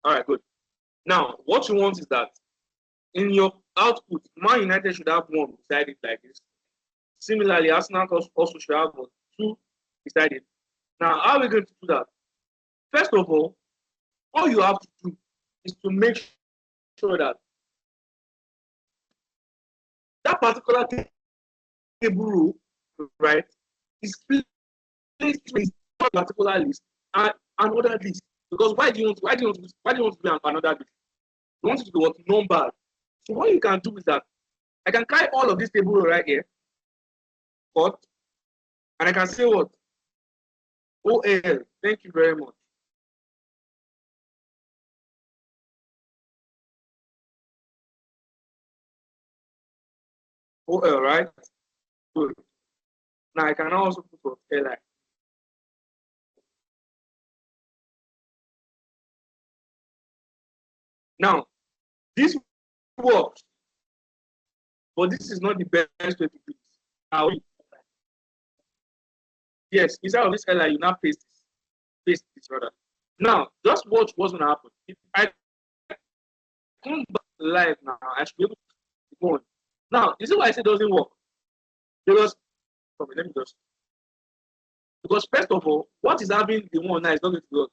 All right, good. Now, what you want is that in your output, Man United should have one beside it like this. Similarly, Arsenal also should have one, two beside it. Now, how are we going to do that? First of all you have to do is to make sure that that particular table row, right, is placed in a particular list and another list. Because why do you want to do another list? You want it to be what numbered. So what you can do is that I can carry all of this table row right here, but and I can say what OL. Thank you very much. OL, right? Good. Now I can also put what LI. Now, this works, but this is not the best way to do it. Now, yes, instead of this LI, you now paste this rather. Now, just watch what's going to happen. If I come back live now, I should be able to go on. Now, you see why I say it doesn't work? Because, let me just. Because first of all, what is having the one now is not going to be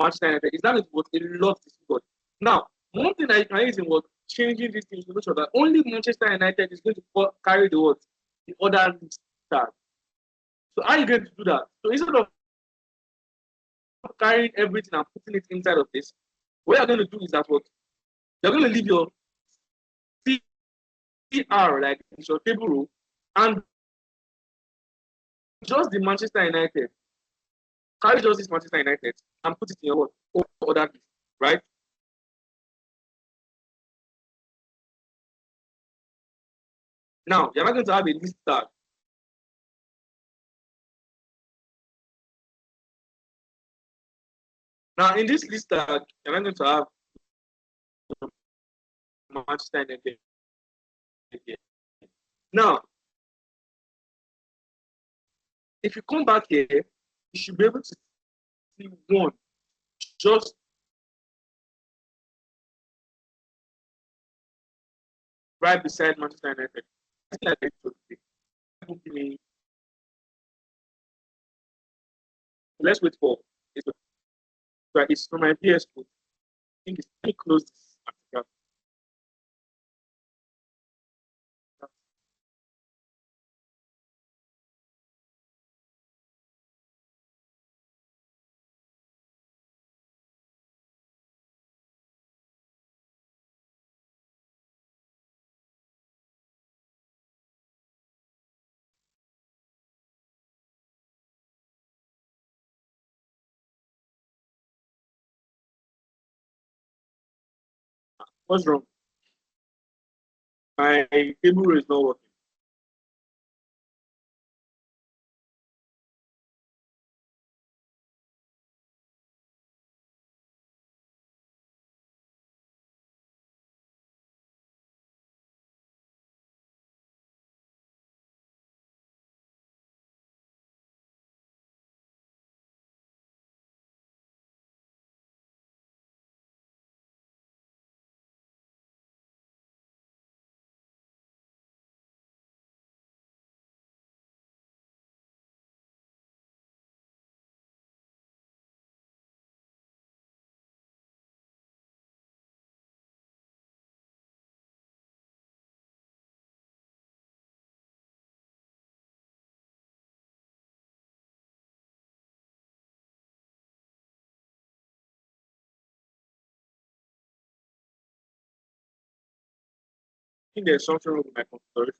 Manchester United. It's not going to be a lot difficult. Now, one thing that you can use in what changing this thing to make sure that only Manchester United is going to carry the what the other list tag. So how are you going to do that? So instead of carrying everything and putting it inside of this, what you're going to do is that what you're going to leave your CR like it's your table row and just the Manchester United. Carry just this Manchester United and put it in your what other list, right? Now you're not going to have a list tag. Now in this list tag, you're not going to have Manchester United. Now, if you come back here, you should be able to see one just right beside Manchester United. Let's wait for it. It's from my PS Code. I think it's pretty close to this article. What's wrong? My table is not working. I think there's something wrong with my computer.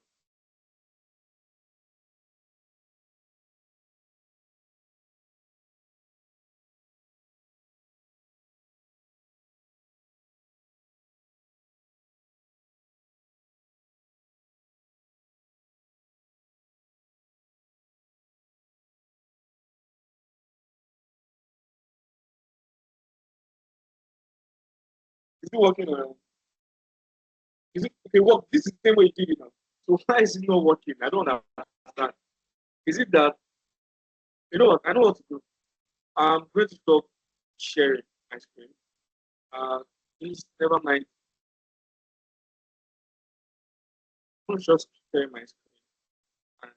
Is it working or is it okay? Work. This is the same way you did it now. So why is it not working? I don't understand. Is it that you know what? I know what to do. I'm going to stop sharing my screen. Please never mind. I'm just sharing my screen. And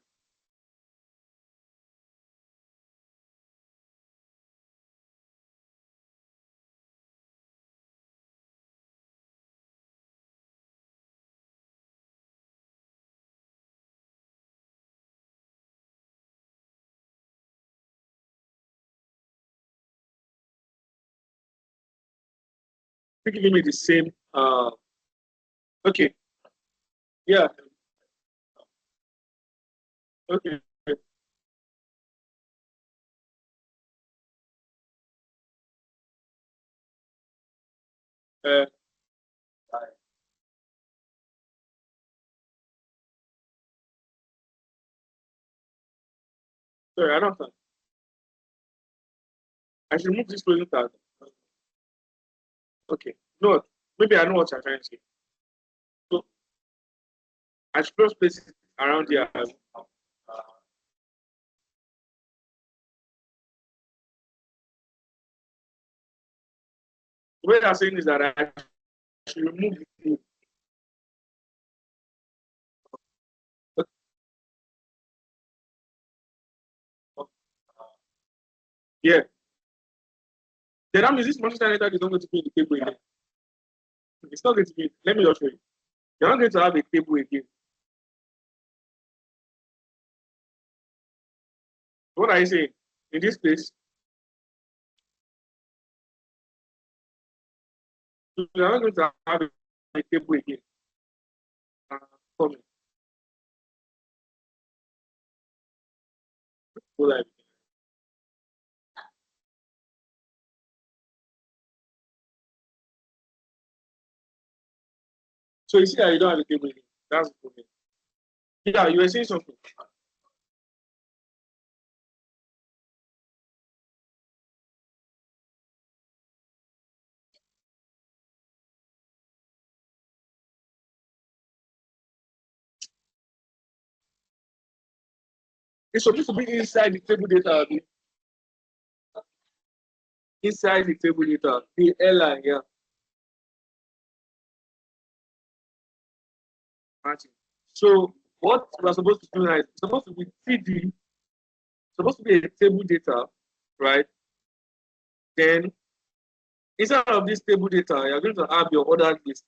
I think give me the same. Okay. Yeah. Okay. Uh, sorry, I don't know. I should remove this closing tag. Okay. No, maybe I know what you're trying to say. So I should close places around here. The way I'm saying is that I should remove the. Yeah. Then that means this Manchester United is not going to be in the table again. It's not going to be. Let me just show you. You're not going to have a table again. What are you saying? In this case, you're not going to have a table again. Uh, for me. So, like, so you see that you don't have a table again. That's the problem. Yeah, you were saying something. It's supposed to be inside the table data, inside the table data, the airline, yeah. Matching. So what we're supposed to do now is supposed to be TD, supposed to be a table data, right? Then inside of this table data, you're going to have your ordered list.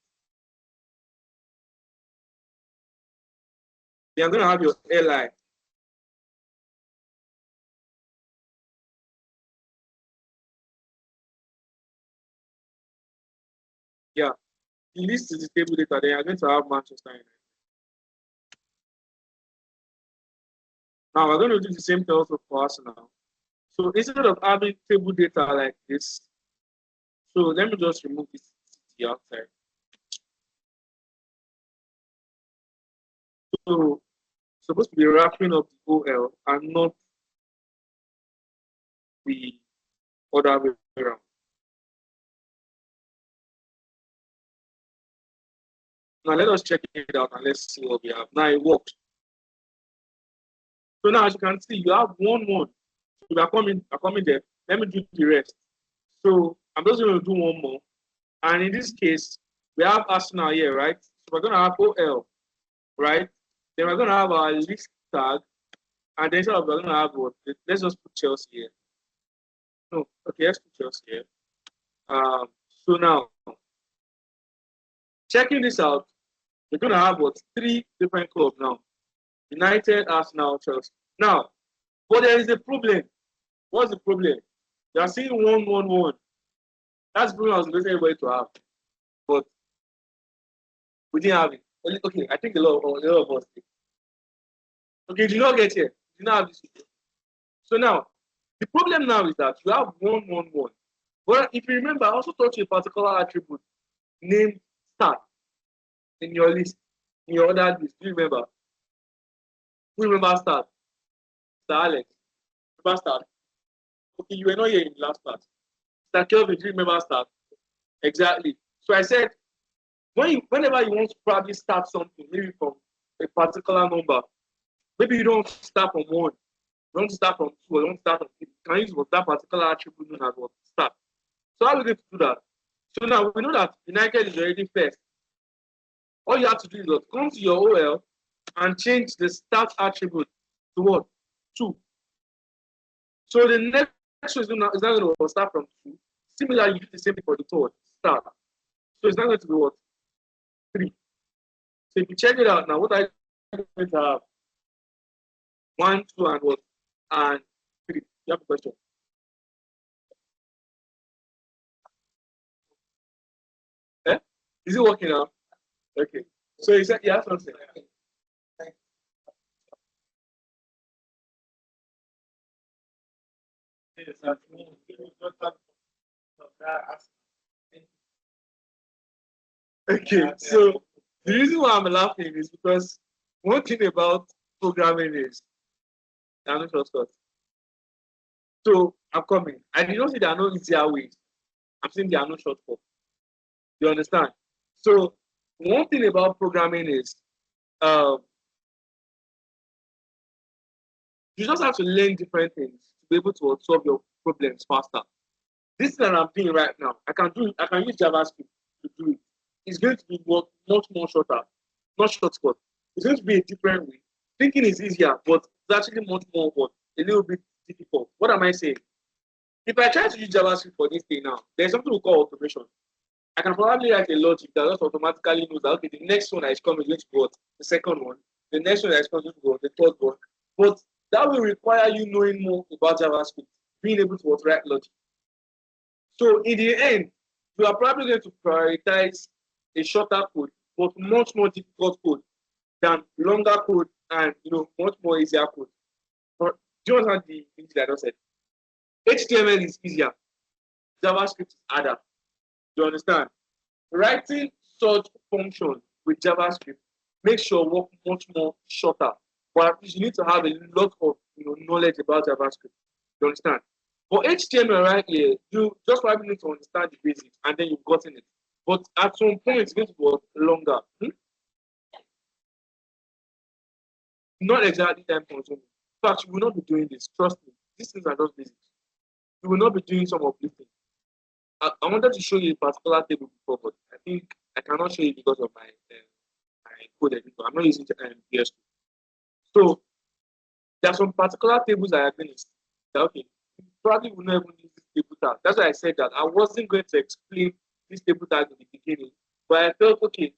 You're going to have your airline. Yeah. The list is the table data, then you're going to have Manchester United. Now we're going to do the same thing also for Arsenal. So instead of having table data like this, so let me just remove this city outside. So supposed to be wrapping up the OL and not the other way around. Now let us check it out and let's see what we have. Now it worked. So now as you can see, you have 1-1. So we are coming there. Let me do the rest. So I'm just going to do one more. And in this case, we have Arsenal here, right? So we're going to have OL, right? Then we're going to have our list tag. And then instead of we're going to have what? Let's just put Chelsea here. No, okay, let's put Chelsea here. So now, checking this out, we're going to have what? 3 different clubs now. United, Arsenal, Chelsea. Now, but there is a problem. What's the problem? You are seeing 1-1-1. That's the problem I was expecting everybody to have. But we didn't have it. Okay, I think a lot of us did. Okay, did not get here. Did not have this. So now, the problem now is that you have 1-1-1. But if you remember, I also taught you a particular attribute named start in your list, in your other list. Do you remember? Who remember start? Sir Alex. Remember start? Okay, you were not here in the last class. Sir Kelvin, do you remember start? Exactly. So I said, whenever you want to probably start something, maybe from a particular number, maybe you don't start from 1, you don't start from 2, or you don't start from 3. You can use what that particular attribute known as what start. So how are we going to do that? So now we know that United is already first. All you have to do is what? Come to your OL and change the start attribute to what? 2. So the next one is not going to start from 2. Similarly, you do the same thing for the third start. So it's not going to be what? 3. So if you check it out now, what I going to have? 1, 2, and what? And 3. You have a question? Eh? Is it working now? Okay. So you said you have something. Okay, so the reason why I'm laughing is because one thing about programming is there are no shortcuts. So I'm coming. I did not say there are no easier ways. I'm saying there are no shortcuts. You understand? So one thing about programming is um, you just have to learn different things to be able to solve your problems faster. This that I'm doing right now, I can use JavaScript to do it. It's going to be much more shorter, not shortcut. It's going to be a different way. Thinking is easier, but it's actually much more what a little bit difficult. What am I saying? If I try to use JavaScript for this thing now, there's something we call automation. I can probably write a logic that just automatically knows that okay, the next one that is coming is going to be what? The second one. The next one that is coming is going to be what? The third one. But that will require you knowing more about JavaScript, being able to write logic. So in the end, you are probably going to prioritize a shorter code, but much more difficult code than longer code and much more easier code. But do you understand the things that I just said? HTML is easier, JavaScript is harder. Do you understand? Writing such function with JavaScript makes your work much more shorter. But you need to have a lot of knowledge about JavaScript. You understand? For HTML right here, you just probably need to understand the basics and then you've gotten it. But at some point, it's going to work longer. Not exactly time consuming. In fact, you will not be doing this. Trust me. These things are just basics. You will not be doing some of these things. I wanted to show you a particular table before, but I think I cannot show you because of my code editor. I'm not using PS2. So there are some particular tables that are going to see. Okay, you probably will not even use this table tag. That's why I said that I wasn't going to explain this table tag in the beginning, but I felt okay,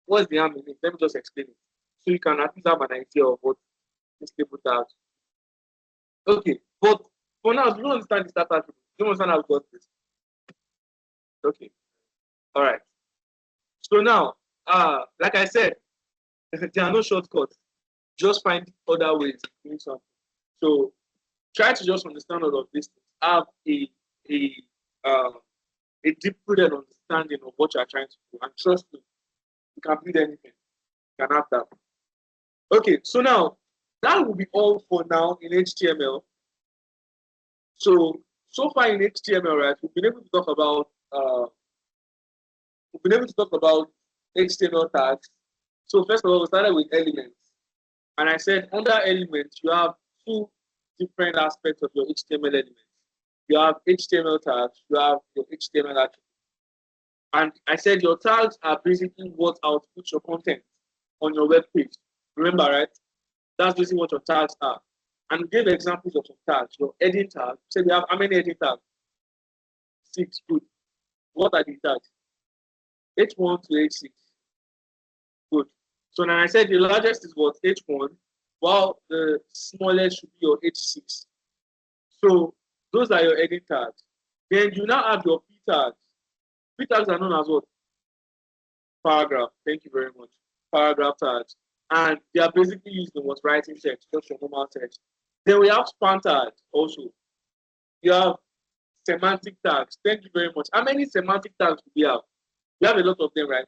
what's the harm in it? Let me just explain it. So you can at least have an idea of what this table tag. Okay, but for now, do you understand the start attribute? Do you understand how we got this? Okay, all right. So now, like I said, there are no shortcuts. Just find other ways to do something. So try to just understand all of this. Have a uh, a deep-rooted understanding of what you are trying to do, and trust me, you can build anything. You can have that. Okay, so now that will be all for now in HTML. So far in HTML, right, we've been able to talk about HTML tags. So first of all, we started with elements. And I said under elements, you have two different aspects of your HTML elements. You have HTML tags, you have your HTML attributes. And I said your tags are basically what outputs your content on your web page. Remember, right? That's basically what your tags are. And give examples of some tags. Your heading tag. Say we have how many heading tags? 6. Good. What are the tags? H1 to H6. Good. So now I said the largest is what? H1, while the smallest should be your H6. So those are your heading tags. Then you now have your P tags. P tags are known as what? Paragraph. Thank you very much. Paragraph tags. And they are basically used in what writing text, just your normal text. Then we have span tags also. You have semantic tags. Thank you very much. How many semantic tags do we have? We have a lot of them, right?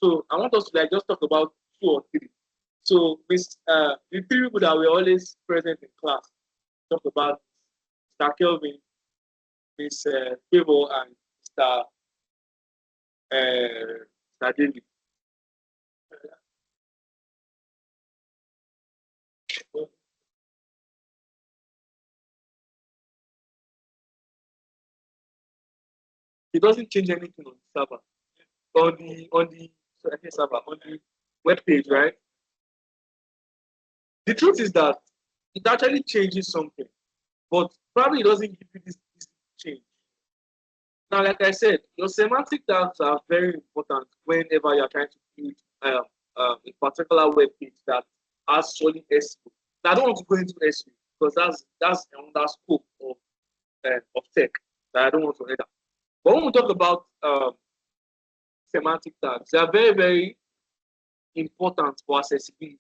So I want us to just talk about 2 or 3. So the 3 people that were always present in class talk about Mr. Kelvin, Miss Favor, and Mr. David. it doesn't change anything on the server, on the web page, right? The truth is that it actually changes something, but probably it doesn't give you this change. Now, like I said, your semantic tags are very important whenever you're trying to build a particular web page that has solid SEO. Now, I don't want to go into SEO because that's another scope of tech that I don't want to enter. But when we talk about semantic tags, they are very, very important for accessibility.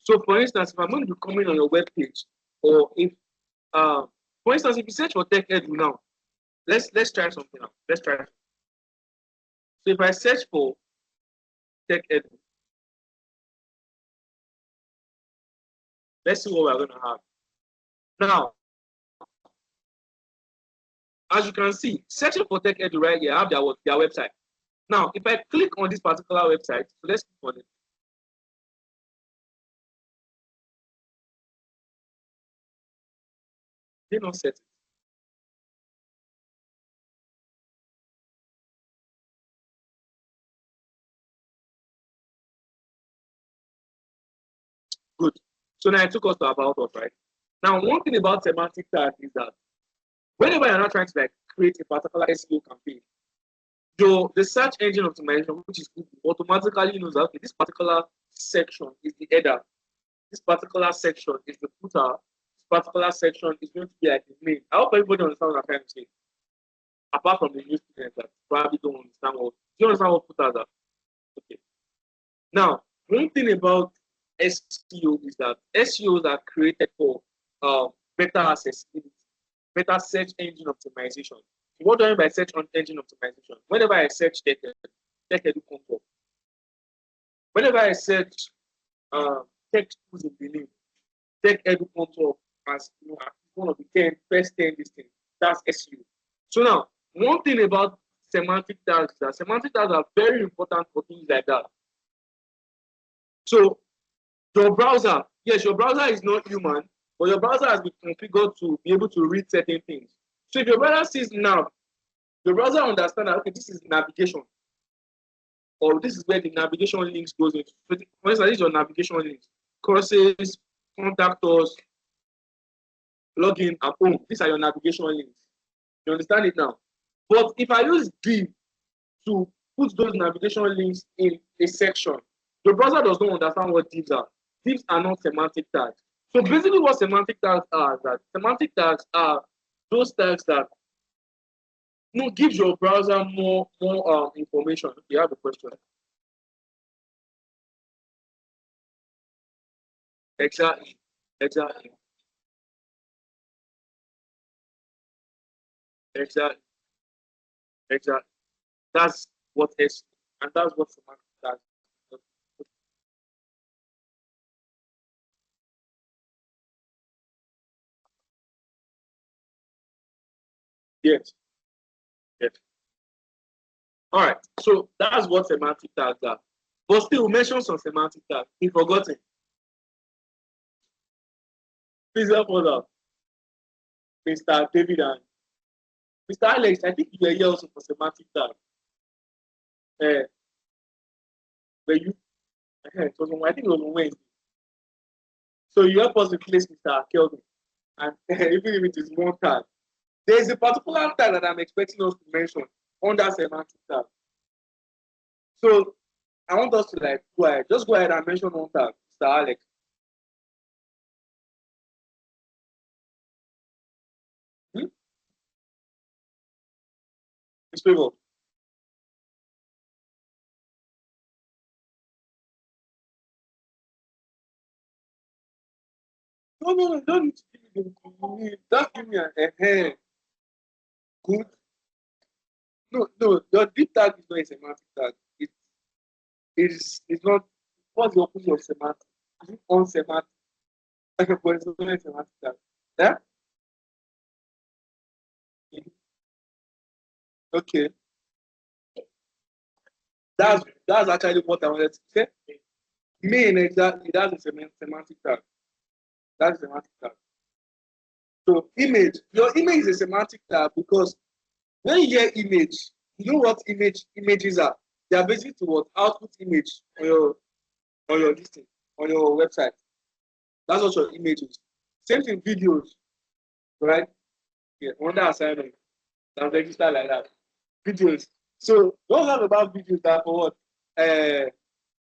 So, for instance, if I'm going to be coming on your web page, or if, for instance, if you search for tech edu now, let's try something out. Let's try. So, if I search for tech edu, let's see what we're going to have. Now, as you can see, searching for tech edu right here, I have their website. Now, if I click on this particular website, so let's click on it. They not set it. Good. So now I took us to about us, right? Now, one thing about semantic tag is that whenever you're not trying to like create a particular SEO campaign, the search engine optimization, which is Google, automatically knows that okay, this particular section is the header, this particular section is the footer, this particular section is going to be like the main. I hope everybody understands what I'm trying to say. Apart from the new students that probably don't understand what. Do you understand what footers are? Okay. Now, one thing about SEO is that SEOs are created for better accessibility, better search engine optimization. What do I mean by search engine optimization? Whenever I search tech edu comes up. Whenever I search tech schools in Benin, tech edu comes up as one of the first 10 listings. That's SEO. So now, one thing about semantic tags is that semantic tags are very important for things like that. So your browser, yes, your browser is not human, but your browser has been configured to be able to read certain things. So if your browser sees nav, the browser understands that okay, this is navigation, or this is where the navigation links goes into. So for instance, this is your navigation links, courses, contact us, login, and home. These are your navigation links. You understand it now? But if I use div to put those navigation links in a section, the browser does not understand what divs are. Divs are not semantic tags. So basically what semantic tags are is that semantic tags are those tags that gives your browser more information. You have a question. Exactly. Exactly. Exactly. Exactly. That's what is, and that's what semantic tags. Yes. Yes. All right. So that's what semantic tags are. But still, we mentioned some semantic tags. We forgotten. Please help us out. Mr. David and Mr. Alex, I think you were here also for semantic tag. Were you? It was on, I think it was on Wednesday. So you help us replace Mr. Kelvin. And even if it is one tag, there is a particular tag that I'm expecting us to mention under semantic tag. So I want us to like go ahead. Just go ahead and mention one tag, Mr. Alex. Hmm? His favor. No, don't need to give me. Just give me a good. No, your deep tag is not a semantic tag. It's not. What's the opposite of semantic? Is it unsemantic? But it's not a semantic tag. Yeah? Okay. That's actually what I wanted to say. Main exactly. That's a semantic tag. That's a semantic tag. So image, your image is a semantic tag because when you hear image, You know what images are? They are basically to what output image on your listing on your website. That's what your images. Same thing videos, right? Yeah, under assignment. I'm registered like that. Videos. So don't have about videos that for what?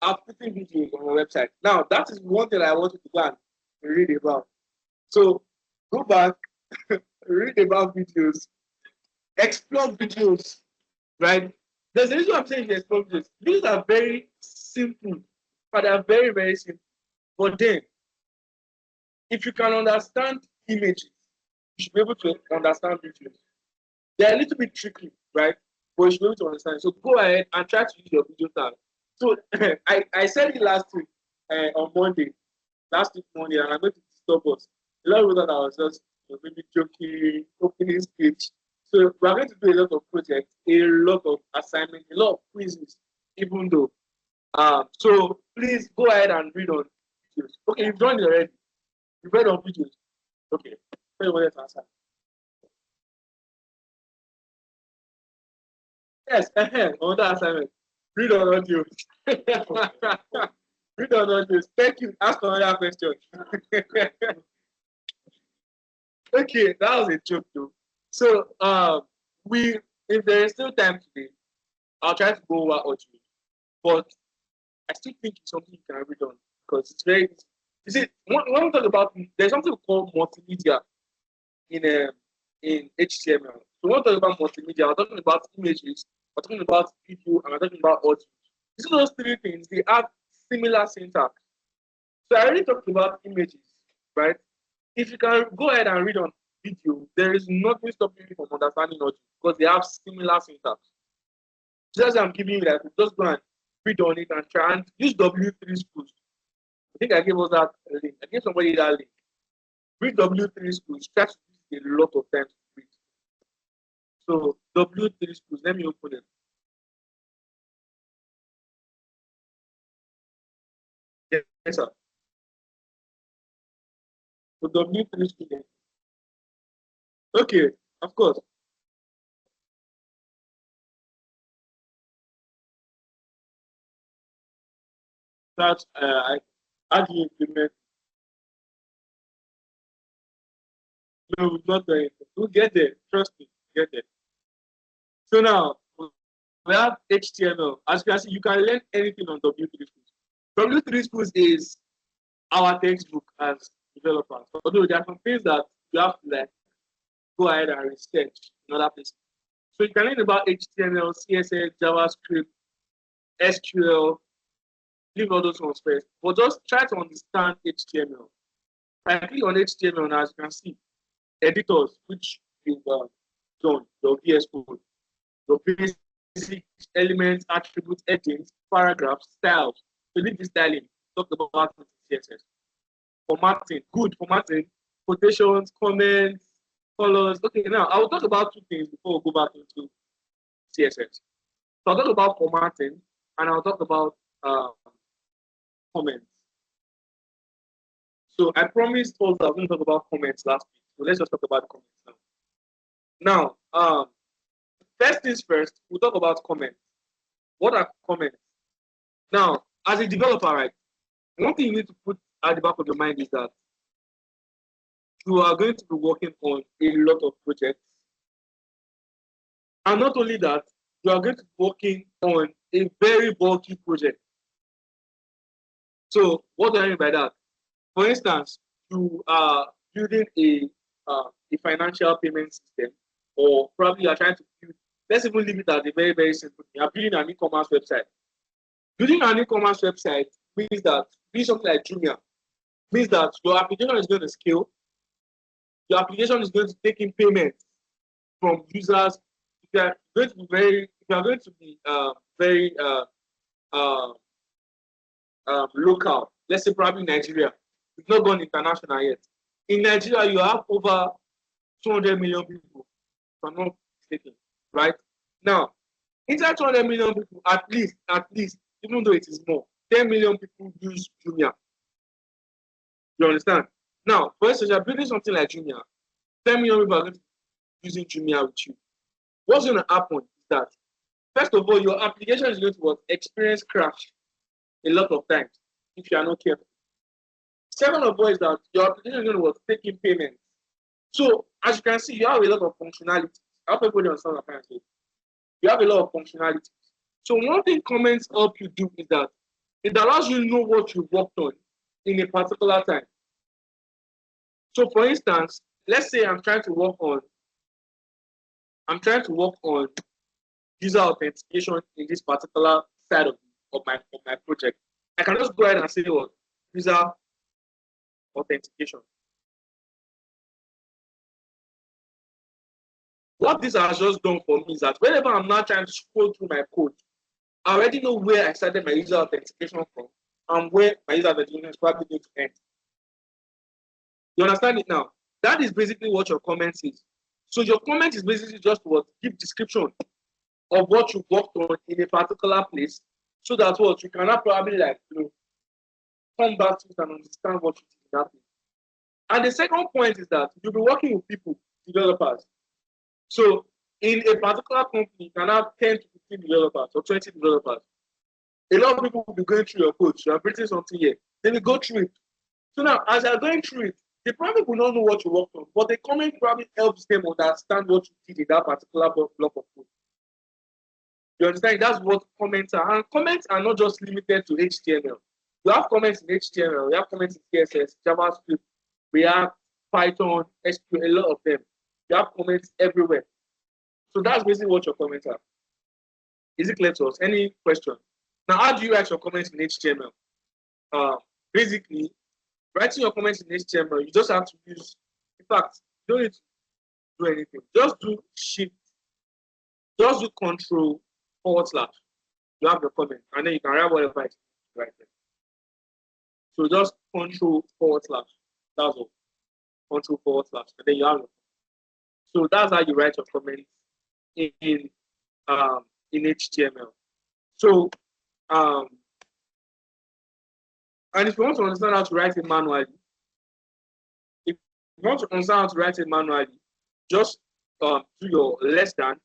Outputting videos on your website. Now that is one thing I want you to go and read about. So go back, read about videos, explore videos, right? There's a reason I'm saying explore videos. Videos are very simple, but they are very, very simple. But then, if you can understand images, you should be able to understand videos. They're a little bit tricky, right? But you should be able to understand. So go ahead and try to use your video tag. So I said it last week on Monday, last week Monday, and I'm going to disturb us. A lot of that I was just maybe joking, opening speech. So we're going to do a lot of projects, a lot of assignments, a lot of quizzes, even though. So please go ahead and read on videos. Okay, you've done it already. You've read on videos. Okay. Tell you what to answer. Yes, on that assignment. Read on audio. Read on audio. Thank you. Ask another question. Okay, that was a joke though. So we if there is still time today, I'll try to go over audio. But I still think it's something you can read on because it's very easy. You see, when we talk about there's something called multimedia in HTML. So when we talk about multimedia, we're talking about images, we're talking about video, and we're talking about audio. These are those three things, they have similar syntax. So I already talked about images, right? If you can go ahead and read on video, there is nothing stopping you from understanding audio because they have similar syntax. Just as I'm giving you that, just go and read on it and try and use W3 schools. I think I gave us that link. I gave somebody that link. Read W3 schools. Try to use it a lot of times to read. So W3 schools, let me open it. Yes, sir. So W3 schools. Okay, of course. That's how do you implement? No, we've not done it. We'll get there. Trust me, we'll get there. So now we have HTML. As you can see, you can learn anything on W3 schools. W3 schools is our textbook as developers. Although there are some things that you have to like go ahead and research in other places. So you can learn about HTML, CSS, JavaScript, SQL, leave all those ones first. But just try to understand HTML. I click on HTML now, as you can see, editors, which you've done, your VS Code, your basic elements, attributes, headings, paragraphs, styles. So leave the styling. Talk about CSS. Formatting, good formatting, quotations, comments, colors. Okay, now I will talk about two things before we go back into CSS. So I'll talk about formatting and I'll talk about comments. So I promised also I was going to talk about comments last week. So let's just talk about comments now. Now, first things first, we'll talk about comments. What are comments? Now, as a developer, right, one thing you need to put at the back of your mind is that you are going to be working on a lot of projects. And not only that, you are going to be working on a very bulky project. So what do I mean by that? For instance, you are building a financial payment system, or probably you are trying to build, let's even leave it as a very, very simple thing. You are building an e-commerce website. Building an e-commerce website means that doing something like Jumia means that your application is going to scale. Your application is going to take in payments from users. If you are going to be very uh, local, let's say probably Nigeria, you've not gone international yet. In Nigeria, you have over 200 million people, if I'm not mistaken, right? Now, inside 200 million people, at least, even though it is more, 10 million people use Jumia. You understand? Now, for instance, you're building something like Jumia, 10 million people are going to be using Jumia with you. What's going to happen is that First of all, your application is going to experience crash a lot of times if you are not careful. Second of all is that your application is going to take in payments. So as you can see, you have a lot of functionality. I hope everybody understand what I'm trying to say. You have a lot of functionality. So one thing comments help you do is that it allows you to know what you worked on in a particular time. So for instance, let's say I'm trying to work on user authentication in this particular side of my project. I can just go ahead and say what user authentication. What this has just done for me is that whenever I'm now trying to scroll through my code, I already know where I started my user authentication from and where my user authentication is probably going to end. You understand it now? That is basically what your comment is. So your comment is basically just what give description of what you worked on in a particular place, so that what you cannot probably come back to it and understand what you did in that place. And the second point is that you'll be working with people, developers. So in a particular company, you can have 10 to 15 developers or 20 developers. A lot of people will be going through your code. You are written something here. They will go through it. So now, as you're going through it, they probably will not know what you worked on, but the comment probably helps them understand what you did in that particular block of code. You understand? That's what comments are. And comments are not just limited to HTML. You have comments in HTML, you have comments in CSS, JavaScript, React, Python, SQL, a lot of them. You have comments everywhere. So that's basically what your comments are. Is it clear to us? Any question? Now, how do you write your comments in HTML? Basically, writing your comments in HTML, you just have to use, in fact, you don't need to do anything. Just do shift, just do control / you have your comment, and then you can write whatever it's right there. So just control / that's all. Control / and then you have your. So that's how you write your comments in HTML. So and if you want to understand how to write it manually, just do your less than,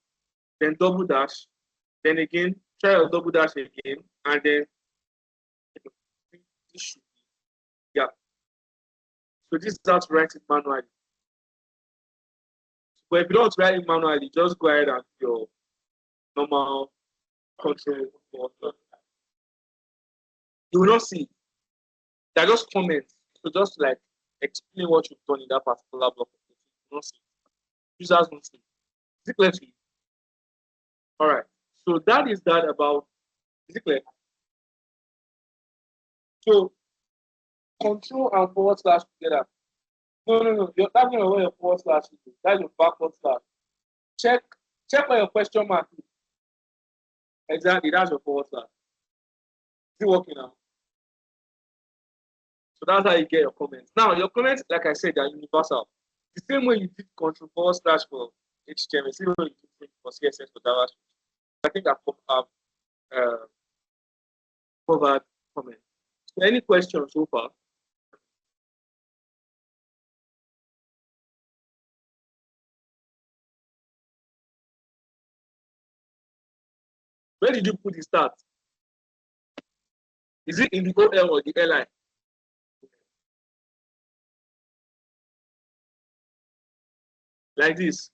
then double dash, then again, try your double dash again, and then this should be, yeah. So this is how to write it manually. But if you don't write it manually, just go ahead and do your normal control. You will not see. They're just comments. So just like explain what you've done in that particular block. You will not see. Users won't see. Is it clear to you? All right. So that is that about. Is it clear? So control and / together. No. That's not where your / is. That's your backward slash. Check where your question mark is. Exactly, that's your / Is it working now? So that's how you get your comments. Now, your comments, like I said, are universal. The same way you did control / for HTML, same way you did for CSS for JavaScript. I think I've covered comments. So any questions so far? Where did you put the start? Is it in the OL or the LI? Like this.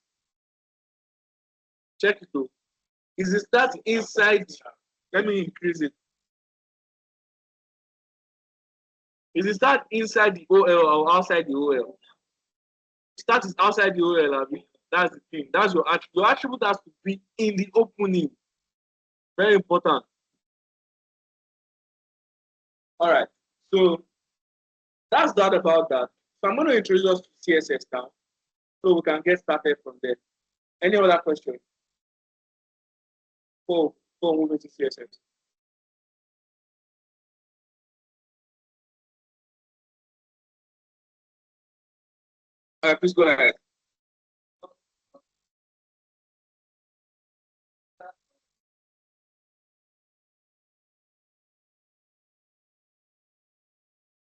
Check it out. Is the start inside? Let me increase it. Is the start inside the OL or outside the OL? Start is outside the OL, I mean. That's the thing. That's your attribute. Your attribute has to be in the opening. Very important. All right. So that's that about that. So I'm going to introduce us to CSS now, so we can get started from there. Any other questions? Before moving to CSS. All right, please go ahead.